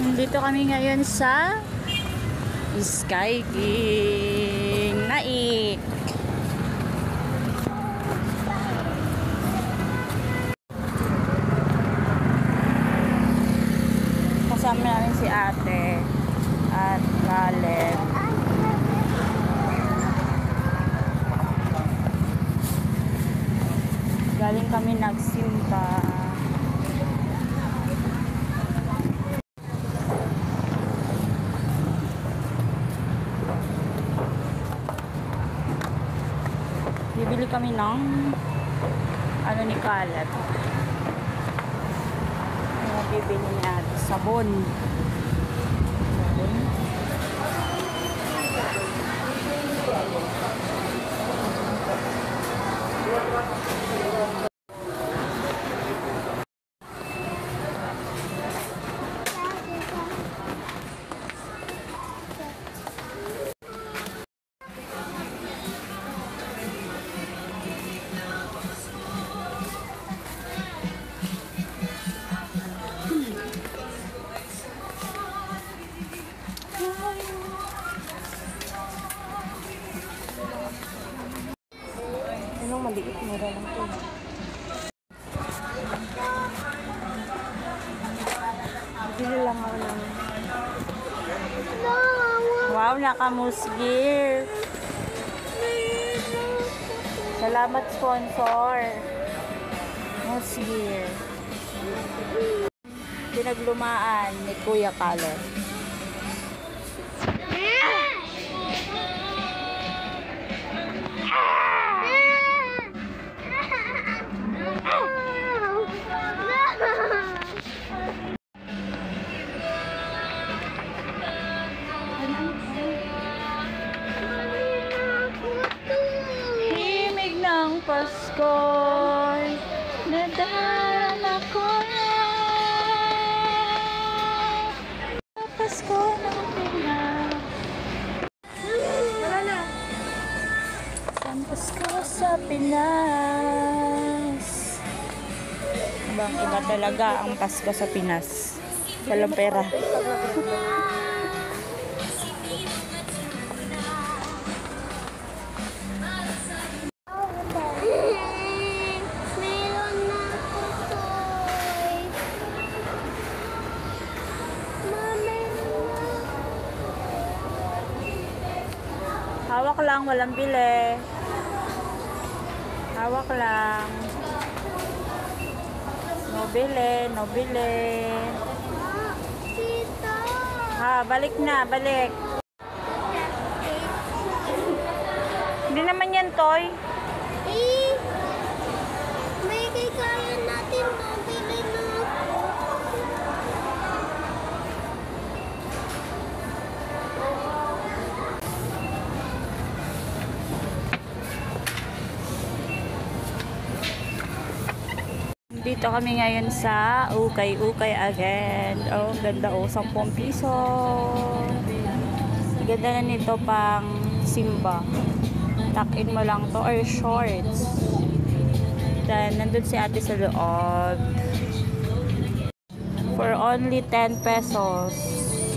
Dito kami ngayon sa Sky King Naik. Kasama namin si ate at Lalem. Galing kami nagsimba. Bibili kami ng ano ni Caleb. Ano bibili natin? Sabon. Anong maliit? Mura lang ito. Bili lang ako lang. Wow, nakamusgir. Salamat sponsor. Musgir. Pinaglumaan ni Kuya Caleb. Himig ng Pasko, nadala ko na. Pasko ng Pinas. Ang Pasko sa Pinas. Abang iba talaga ang Pasko sa Pinas. Walang pera. Hawak lang, walang bili. Hawak lang. No bili, no bili. Ha, balik na, balik. Hindi naman yan toy. May kaya natin mabili na. Dito kami ngayon sa Ukay-Ukay again. Oh, ganda oh, 10 piso. Ganda na nito pang simba. Tuck-in mo lang to or shorts. Then, nandun si ate sa loob. For only 10 pesos.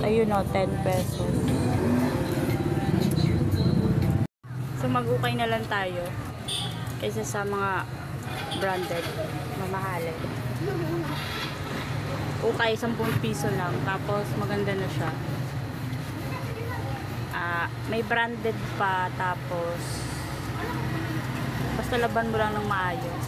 Ayun o, 10 pesos. So, mag-ukay na lang tayo. Kaysa sa mga branded. Mamahalin. Ukay, 10 piso lang. Tapos, maganda na siya. May branded pa. Tapos, basta laban mo lang ng maayos.